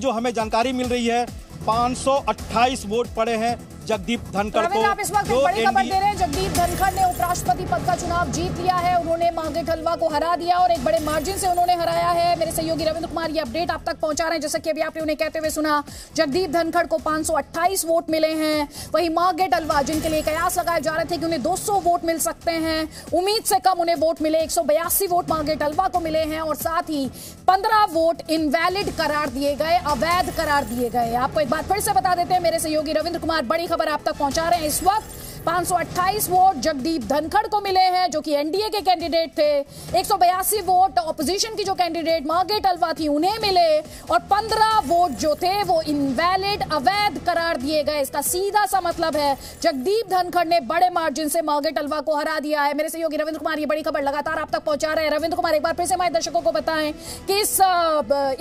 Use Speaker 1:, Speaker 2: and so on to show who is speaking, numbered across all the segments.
Speaker 1: जो हमें जानकारी मिल रही है 528 वोट पड़े हैं जगदीप धनखड़ को।
Speaker 2: आप इस वक्त एक बड़ी खबर दे रहे हैं, जगदीप धनखड़ ने उपराष्ट्रपति पद का चुनाव जीत लिया है। उन्होंने मांगे टलवा को हरा दिया और एक बड़े मार्जिन से उन्होंने हराया है। मेरे सहयोगी रविंद्र कुमार ये अपडेट आप तक पहुंचा रहे हैं। जैसा कि अभी आपने उन्हें कहते हुए सुना, जगदीप धनखड़ को 528 वोट मिले हैं। वहीं मांगे टलवा, जिनके लिए कयास लगाए जा रहे थे कि उन्हें 200 वोट मिल सकते हैं, उम्मीद से कम उन्हें वोट मिले। 182 वोट मांगे टलवा को मिले हैं और साथ ही 15 वोट इनवैलिड करार दिए गए, अवैध करार दिए गए। आपको एक बात फिर से बता देते हैं, मेरे सहयोगी रविंद्र कुमार बड़ी खबर आप तक पहुंचा रहे हैं। इस वक्त 528 वोट जगदीप धनखड़ को मिले हैं, जो कि एनडीए के कैंडिडेट थे। 182 वोट ऑपोजिशन की जो कैंडिडेट मांगे टलवा थी उन्हें मिले और 15 वोट जो थे वो इनवैलिड, अवैध करार दिए गए। इसका सीधा सा मतलब है जगदीप धनखड़ ने बड़े मार्जिन से मांगे टलवा को हरा दिया है। मेरे सहयोगी रविंद्र कुमार ये बड़ी खबर लगातार आप तक पहुंचा रहे हैं। रविंद्र कुमार, एक बार फिर से हमारे दर्शकों को बताएं कि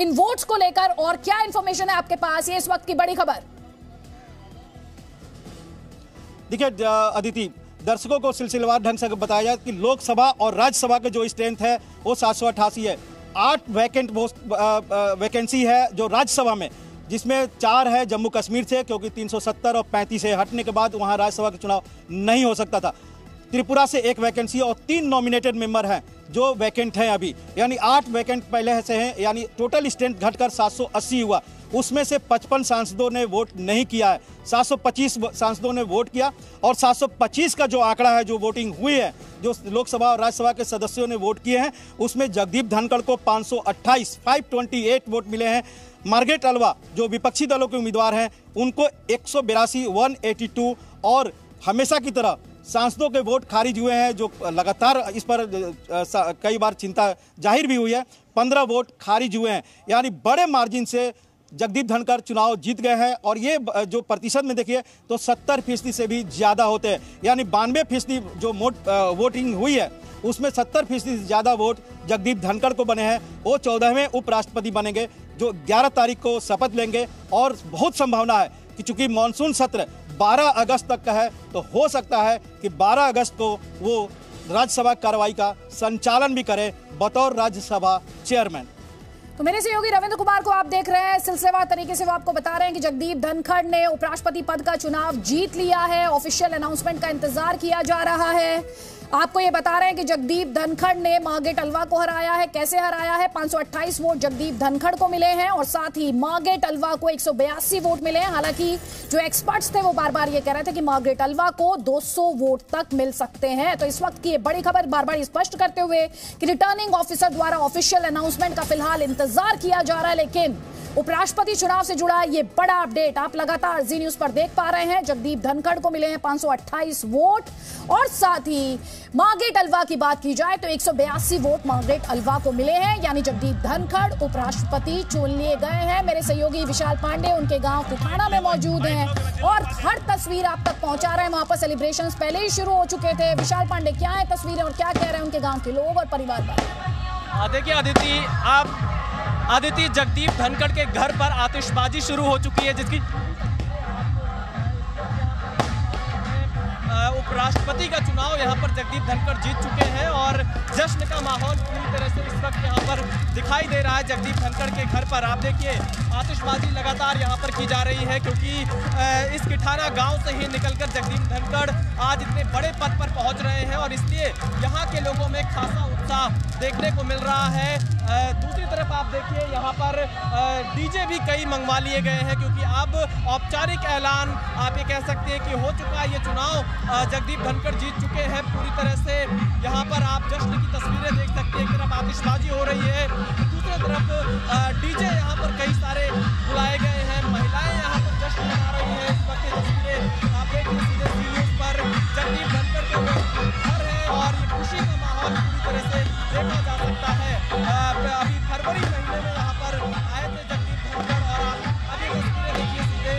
Speaker 2: इन वोट्स को लेकर और क्या इंफॉर्मेशन है आपके पास, ये इस वक्त की बड़ी खबर।
Speaker 1: देखिए अदिति, दर्शकों को सिलसिलेवार ढंग से बताया जाए कि लोकसभा और राज्यसभा के जो स्ट्रेंथ है वो 788 है। 8 वैकेंसी है जो राज्यसभा में, जिसमें 4 है जम्मू कश्मीर से, क्योंकि 370 और 35 से हटने के बाद वहां राज्यसभा का चुनाव नहीं हो सकता था। त्रिपुरा से 1 वैकेंसी और 3 नॉमिनेटेड मेंबर हैं जो वैकेंट हैं अभी, यानी 8 वैकेंट पहले से हैं, यानी टोटल स्ट्रेंथ घटकर 780 हुआ। उसमें से 55 सांसदों ने वोट नहीं किया है, 725 सांसदों ने वोट किया और 725 का जो आंकड़ा है, जो वोटिंग हुई है, जो लोकसभा और राज्यसभा के सदस्यों ने वोट किए हैं, उसमें जगदीप धनखड़ को 528 वोट मिले हैं। मांगे टलवा जो विपक्षी दलों के उम्मीदवार हैं उनको 182 और हमेशा की तरह सांसदों के वोट खारिज हुए हैं, जो लगातार इस पर कई बार चिंता जाहिर भी हुई है। 15 वोट खारिज हुए हैं, यानी बड़े मार्जिन से जगदीप धनखड़ चुनाव जीत गए हैं। और ये जो प्रतिशत में देखिए तो 70% से भी ज़्यादा होते हैं, यानी 92% जो वोटिंग हुई है उसमें 70% से ज़्यादा वोट जगदीप धनखड़ को बने हैं। वो 14वें उपराष्ट्रपति बनेंगे, जो 11 तारीख को शपथ लेंगे। और बहुत संभावना है कि चूंकि मानसून सत्र 12 अगस्त तक का है, तो हो सकता है कि 12 अगस्त को वो राज्यसभा कार्रवाई का संचालन भी करे बतौर राज्यसभा चेयरमैन।
Speaker 2: तो मेरे सहयोगी रविंद्र कुमार को आप देख रहे हैं, सिलसिलेवार तरीके से वो आपको बता रहे हैं कि जगदीप धनखड़ ने उपराष्ट्रपति पद का चुनाव जीत लिया है। ऑफिशियल अनाउंसमेंट का इंतजार किया जा रहा है। आपको ये बता रहे हैं कि जगदीप धनखड़ ने मांगे टलवा को हराया है। कैसे हराया है? 528 वोट जगदीप धनखड़ को मिले हैं और साथ ही मांगे टलवा को 182 वोट मिले हैं। हालांकि जो एक्सपर्ट्स थे वो बार बार ये कह रहे थे कि मांगे टलवा को 200 वोट तक मिल सकते हैं। तो इस वक्त की ये बड़ी खबर बार बार स्पष्ट करते हुए कि रिटर्निंग ऑफिसर द्वारा ऑफिशियल अनाउंसमेंट का फिलहाल इंतजार किया जा रहा है, लेकिन उपराष्ट्रपति चुनाव से जुड़ा ये बड़ा अपडेट आप लगातार जी न्यूज पर देख पा रहे हैं। जगदीप धनखड़ को मिले हैं 528 वोट और साथ ही मांगे टलवा की बात की जाए तो 182 वोट मांगे टलवा को मिले हैं, यानी जगदीप धनखड़ उपराष्ट्रपति चुन लिए गए हैं। मेरे सहयोगी विशाल पांडे उनके गांव कुठाना में मौजूद हैं और हर तस्वीर आप तक पहुंचा रहे हैं। वहां पर सेलिब्रेशंस पहले ही शुरू हो चुके थे। विशाल पांडे, क्या है तस्वीरें और क्या कह रहे हैं उनके गाँव के लोग और परिवार वाले?
Speaker 3: देखिए आदिति, जगदीप धनखड़ के घर पर आतिशबाजी शुरू हो चुकी है, जिसकी उपराष्ट्रपति का चुनाव यहाँ पर जगदीप धनखड़ जीत चुके हैं और जश्न का माहौल पूरी तरह से इस वक्त यहाँ पर दिखाई दे रहा है। जगदीप धनखड़ के घर पर आप देखिए आतिशबाजी लगातार यहाँ पर की जा रही है, क्योंकि इस किठाना गांव से ही निकलकर जगदीप धनखड़ आज इतने बड़े पद पर पहुँच रहे हैं और इसलिए यहाँ के लोगों में खासा उत्साह देखने को मिल रहा है। दूसरी तरफ आप देखिए यहाँ पर डीजे भी कई मंगवा लिए गए हैं, क्योंकि अब औपचारिक ऐलान आप ये कह सकते हैं कि हो चुका है। ये चुनाव जगदीप धनखड़ जीत चुके हैं पूरी तरह से। यहाँ पर आप जश्न की तस्वीरें देख सकते हैं, एक तरफ आतिशबाजी हो रही है, दूसरी तरफ डीजे यहाँ पर कई सारे बुलाए गए हैं, महिलाएं यहाँ पर जश्न मना रही हैं। इस वक्त तस्वीरें आप देख सीधे न्यूज़ पर जगदीप धनखड़ का घर है और ये खुशी का माहौल पूरी तरह से देखा जा सकता है। अभी फरवरी महीने में यहाँ पर आए थे जगदीप धनखड़ और आप अभी तस्वीरें देखिए सीधे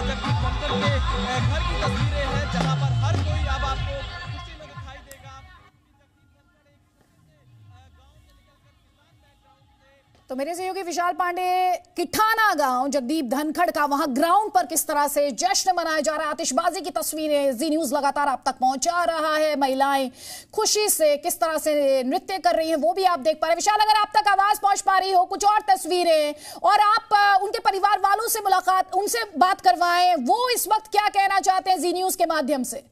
Speaker 3: जगदीप धनखड़ के घर की तस्वीरें हैं, जहाँ पर हर कोई अब आपको खुशी में दिखाई देगा।
Speaker 2: तो मेरे सहयोगी विशाल पांडे, किठाना गांव जगदीप धनखड़ का, वहां ग्राउंड पर किस तरह से जश्न मनाया जा रहा है, आतिशबाजी की तस्वीरें जी न्यूज लगातार आप तक पहुंचा रहा है। महिलाएं खुशी से किस तरह से नृत्य कर रही हैं वो भी आप देख पा रहे हैं। विशाल, अगर आप तक आवाज पहुंच पा रही हो, कुछ और तस्वीरें और आप उनके परिवार उससे मुलाकात, उनसे बात करवाएं, वो इस वक्त क्या कहना चाहते हैं जी न्यूज के माध्यम से।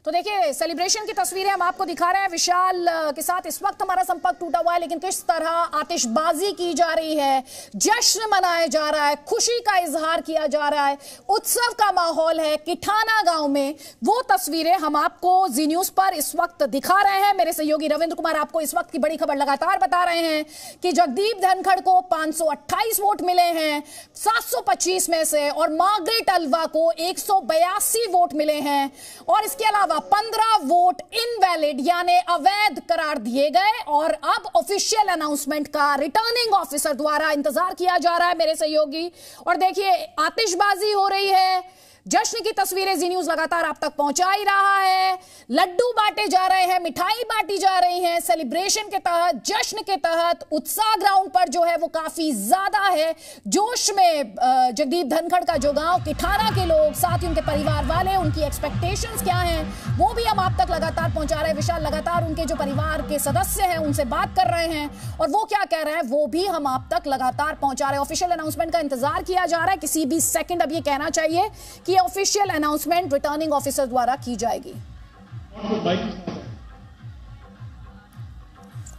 Speaker 2: तो देखिए सेलिब्रेशन की तस्वीरें हम आपको दिखा रहे हैं। विशाल के साथ इस वक्त हमारा संपर्क टूटा हुआ है, लेकिन किस तरह आतिशबाजी की जा रही है, जश्न मनाया जा रहा है, खुशी का इजहार किया जा रहा है, उत्सव का माहौल है किठाना गांव में, वो तस्वीरें हम आपको जी न्यूज पर इस वक्त दिखा रहे हैं। मेरे सहयोगी रविंद्र कुमार आपको इस वक्त की बड़ी खबर लगातार बता रहे हैं कि जगदीप धनखड़ को 528 वोट मिले हैं 725 में से, और मार्गरेट अल्वा को 182 वोट मिले हैं, और इसके अलावा 15 वोट इनवैलिड यानी अवैध करार दिए गए। और अब ऑफिशियल अनाउंसमेंट का रिटर्निंग ऑफिसर द्वारा इंतजार किया जा रहा है मेरे सहयोगी। और देखिए आतिशबाजी हो रही है, जश्न की तस्वीरें जी न्यूज लगातार आप तक पहुंचा ही रहा है, लड्डू बांटे जा रहे हैं, मिठाई बांटी जा रही है। सेलिब्रेशन के तहत, जश्न के तहत उत्साह ग्राउंड पर जो है वो काफी ज्यादा है। जोश में जगदीप धनखड़ का जो गांव किठाना के लोग, साथ ही उनके परिवार वाले, उनकी एक्सपेक्टेशंस क्या हैं वो भी हम आप तक लगातार पहुंचा रहे हैं। विशाल लगातार उनके जो परिवार के सदस्य हैं उनसे बात कर रहे हैं, और वो क्या कह रहे हैं वो भी हम आप तक लगातार पहुंचा रहे हैं। ऑफिशियल अनाउंसमेंट का इंतजार किया जा रहा है, किसी भी सेकंड अब ये कहना चाहिए कि ऑफिशियल अनाउंसमेंट रिटर्निंग ऑफिसर द्वारा की जाएगी।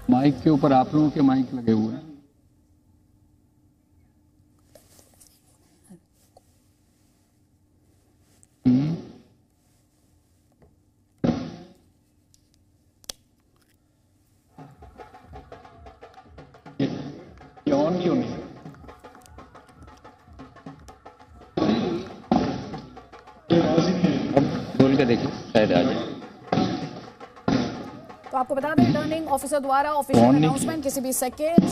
Speaker 4: माइक के ऊपर आप लोगों के माइक लगे हुए हैं। ये ऑन क्यों नहीं? बोल के देखिए शायद आ जाए।
Speaker 2: तो आपको बता दें रिटर्निंग ऑफिसर द्वारा ऑफिशियल अनाउंसमेंट किसी भी सेकेंड,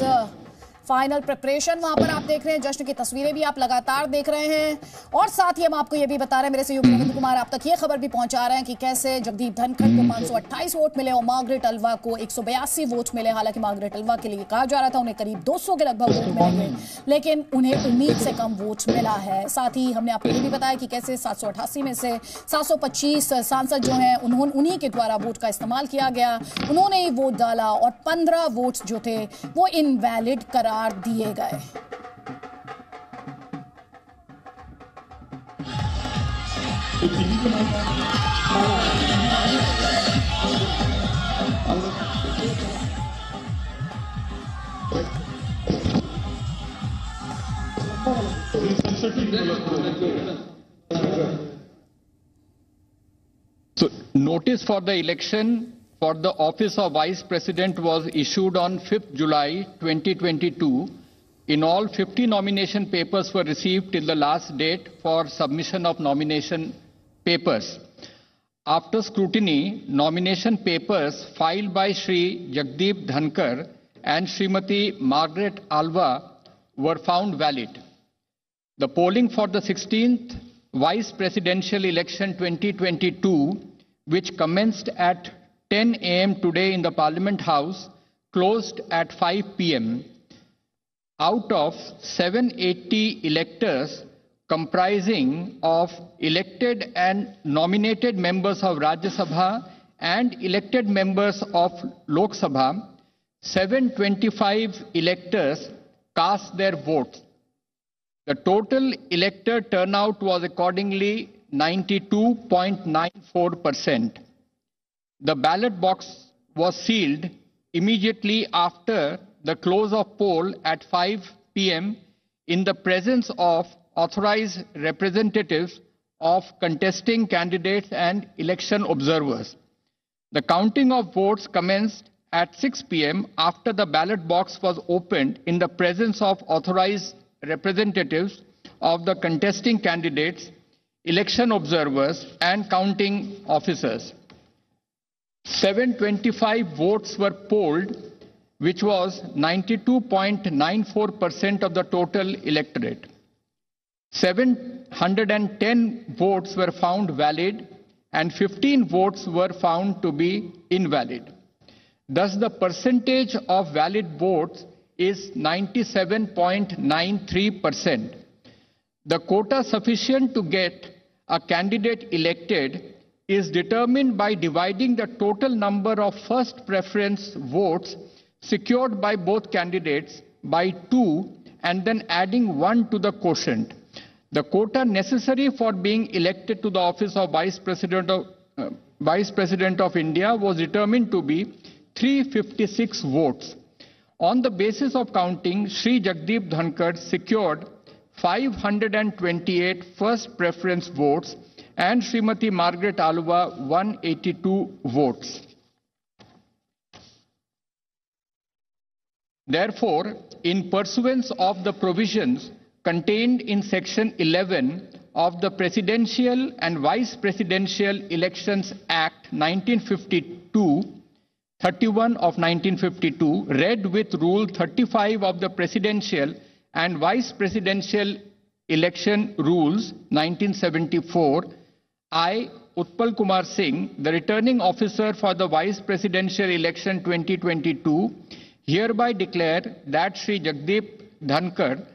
Speaker 2: फाइनल प्रिपरेशन वहां पर आप देख रहे हैं। जश्न की तस्वीरें भी आप लगातार देख रहे हैं, और साथ ही हम आपको ये भी बता रहे हैं, मेरे सहयोगी रविंद्र कुमार आप तक ये खबर भी पहुंचा रहे हैं कि कैसे जगदीप धनखड़ को 528 वोट मिले और मार्गरेट अल्वा को 182 वोट मिले। हालांकि मार्गरेट अल्वा के लिए कहा जा रहा था उन्हें करीब 200 के लगभग वोट मिलेंगे, लेकिन उन्हें उम्मीद से कम वोट मिला है। साथ ही हमने आपको ये भी बताया कि कैसे 788 में से 725 सांसद जो हैं उन्हीं के द्वारा वोट का इस्तेमाल किया गया, उन्होंने ही वोट डाला, और 15 वोट जो थे वो इनवैलिड करार दिए गए।
Speaker 4: So, notice for the election for the office of Vice President was issued on 5th July 2022. In all, 50 nomination papers were received till the last date for submission of nomination papers. After scrutiny, nomination papers filed by Shri Jagdeep Dhankar and Srimati Margaret Alva were found valid. The polling for the 16th Vice Presidential Election 2022, which commenced at 10 a.m. today in the Parliament House, closed at 5 p.m. Out of 780 electors comprising of elected and nominated members of Rajya Sabha and elected members of Lok Sabha, 725 electors cast their votes. The total elector turnout was accordingly 92.94%. The ballot box was sealed immediately after the close of poll at 5 p.m. in the presence of authorized representatives of contesting candidates and election observers. The counting of votes commenced at 6 p.m. after the ballot box was opened in the presence of authorized representatives of the contesting candidates, election observers, and counting officers. 725 votes were polled, which was 92.94% of the total electorate. 710 votes were found valid and 15 votes were found to be invalid. Thus, the percentage of valid votes is 97.93%. The quota sufficient to get a candidate elected is determined by dividing the total number of first preference votes secured by both candidates by 2 and then adding 1 to the quotient. The quota necessary for being elected to the office of Vice President of India was determined to be 356 votes. On the basis of counting, Shri Jagdeep Dhankar secured 528 first preference votes and Srimati Margaret Alva 182 votes. Therefore, in pursuance of the provisions contained in Section 11 of the Presidential and Vice Presidential Elections Act 31 of 1952, read with Rule 35 of the Presidential and Vice Presidential Election Rules 1974, I, Utpal Kumar Singh, the returning officer for the Vice Presidential Election 2022, hereby declare that Shri Jagdeep Dhankar,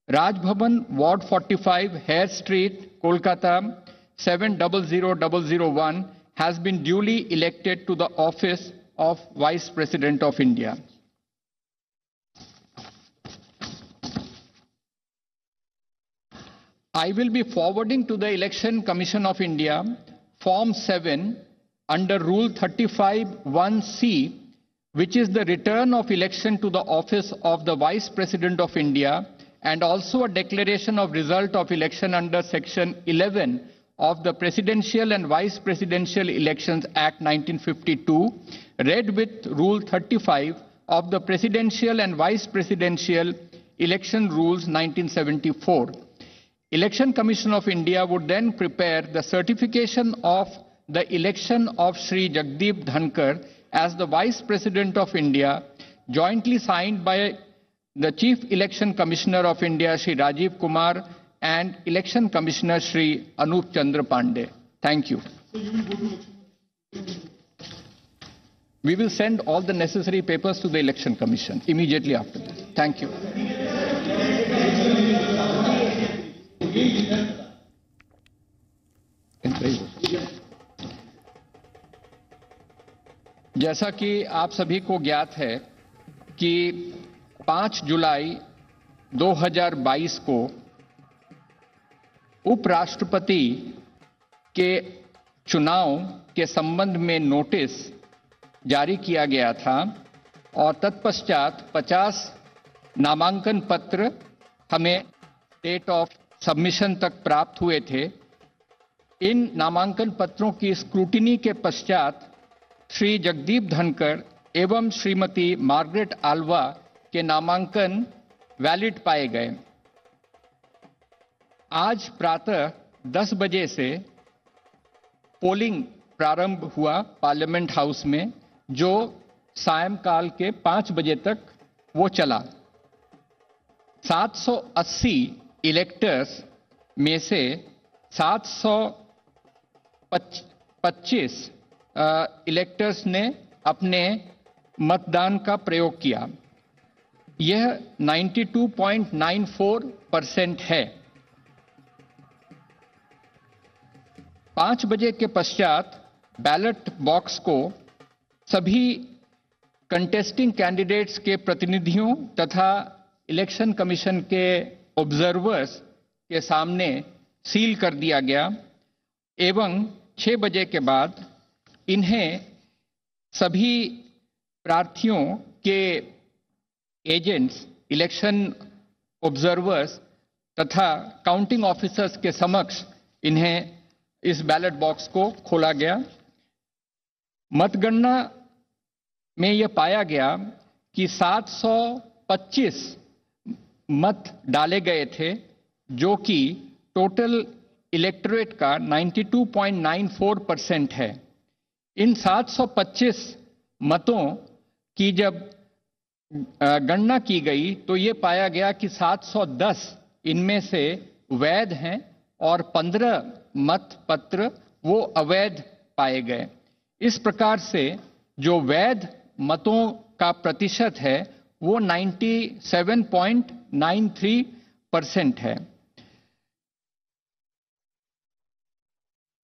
Speaker 4: Raj Bhavan, Ward 45, Hare Street, Kolkata 700001, has been duly elected to the office of Vice President of India. I will be forwarding to the Election Commission of India Form 7 under Rule 35(1)(c), which is the return of election to the office of the Vice President of India, and also a declaration of result of election under Section 11 of the Presidential and Vice Presidential Elections Act 1952, read with Rule 35 of the Presidential and Vice Presidential Election Rules 1974. Election Commission of India would then prepare the certification of the election of Shri Jagdeep Dhankar as the Vice President of India, jointly signed by the Chief Election Commissioner of India, Shri Rajiv Kumar, and Election Commissioner, Shri Anup Chandra Pandey. Thank you. We will send all the necessary papers to the Election Commission immediately after this. Thank you. जैसा कि आप सभी को ज्ञात है कि 5 जुलाई 2022 को उपराष्ट्रपति के चुनाव के संबंध में नोटिस जारी किया गया था और तत्पश्चात 50 नामांकन पत्र हमें डेट ऑफ सबमिशन तक प्राप्त हुए थे। इन नामांकन पत्रों की स्क्रूटिनी के पश्चात श्री जगदीप धनखड़ एवं श्रीमती मार्गरेट आल्वा के नामांकन वैलिड पाए गए। आज प्रातः 10 बजे से पोलिंग प्रारंभ हुआ पार्लियामेंट हाउस में, जो सायंकाल के 5 बजे तक वो चला। 780 इलेक्टर्स में से 725 इलेक्टर्स ने अपने मतदान का प्रयोग किया। यह 92.94% है। 5 बजे के पश्चात बैलेट बॉक्स को सभी कंटेस्टिंग कैंडिडेट्स के प्रतिनिधियों तथा इलेक्शन कमीशन के ऑब्जर्वर्स के सामने सील कर दिया गया एवं 6 बजे के बाद इन्हें सभी प्रार्थियों के एजेंट्स, इलेक्शन ऑब्जर्वर्स तथा काउंटिंग ऑफिसर्स के समक्ष इन्हें इस बैलेट बॉक्स को खोला गया। मतगणना में यह पाया गया कि 725 मत डाले गए थे, जो कि टोटल इलेक्टोरेट का 92.94% है। इन 725 मतों की जब गणना की गई तो ये पाया गया कि 710 इनमें से वैध हैं और 15 मत पत्र वो अवैध पाए गए। इस प्रकार से जो वैध मतों का प्रतिशत है वो 97.93% है।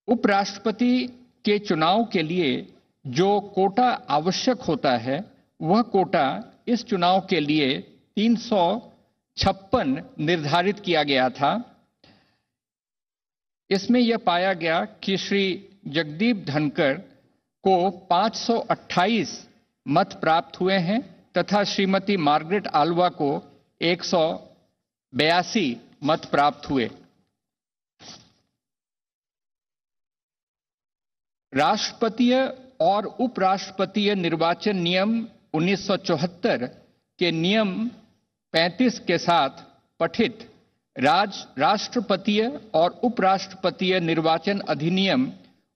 Speaker 4: उपराष्ट्रपति के चुनाव के लिए जो कोटा आवश्यक होता है, वह कोटा इस चुनाव के लिए 356 निर्धारित किया गया था। इसमें यह पाया गया कि श्री जगदीप धनखड़ को 528 मत प्राप्त हुए हैं तथा श्रीमती मार्गरेट आल्वा को 182 मत प्राप्त हुए। राष्ट्रपतीय और उपराष्ट्रपतीय निर्वाचन नियम 1974 के नियम 35 के साथ पठित राष्ट्रपतीय और उपराष्ट्रपतीय निर्वाचन अधिनियम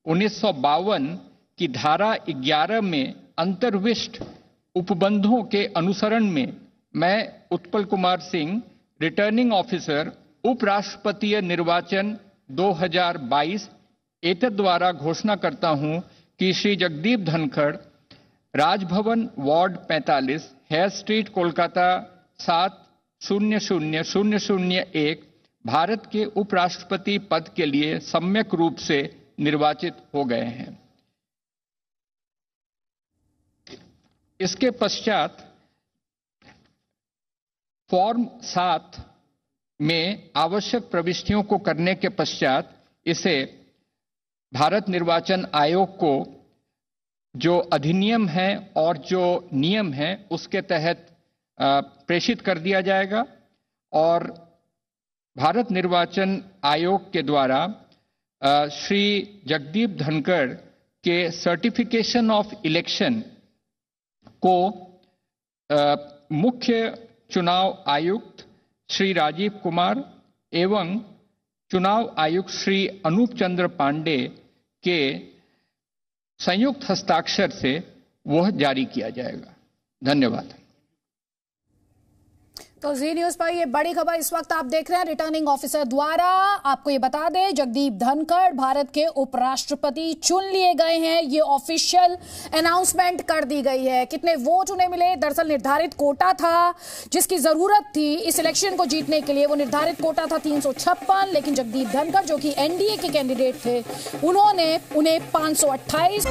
Speaker 4: 1952 की धारा 11 में अंतर्विष्ट उपबंधों के अनुसरण में मैं उत्पल कुमार सिंह, रिटर्निंग ऑफिसर, उपराष्ट्रपतीय निर्वाचन 2022 एतद द्वारा घोषणा करता हूं कि Shri Jagdeep Dhankhar Raj Bhavan ward 45 Hare Street Kolkata 700001 Bharat के उपराष्ट्रपति पद के लिए सम्यक रूप से निर्वाचित हो गए हैं। इसके पश्चात फॉर्म 7 में आवश्यक प्रविष्टियों को करने के पश्चात इसे भारत निर्वाचन आयोग को जो अधिनियम है और जो नियम है उसके तहत प्रेषित कर दिया जाएगा और भारत निर्वाचन आयोग के द्वारा श्री जगदीप धनखड़ के सर्टिफिकेशन ऑफ इलेक्शन को मुख्य चुनाव आयुक्त श्री राजीव कुमार एवं चुनाव आयुक्त श्री अनूप चंद्र पांडे के संयुक्त हस्ताक्षर से वह जारी किया जाएगा। धन्यवाद।
Speaker 2: तो जी न्यूज पर ये बड़ी खबर इस वक्त आप देख रहे हैं रिटर्निंग ऑफिसर द्वारा। आपको ये बता दें, जगदीप धनखड़ भारत के उपराष्ट्रपति चुन लिए गए हैं। ये ऑफिशियल अनाउंसमेंट कर दी गई है। कितने वोट उन्हें मिले, दरअसल निर्धारित कोटा था जिसकी जरूरत थी इस इलेक्शन को जीतने के लिए, वो निर्धारित कोटा था 356, लेकिन जगदीप धनखड़ जो कि एनडीए के कैंडिडेट थे उन्होंने उन्हें 528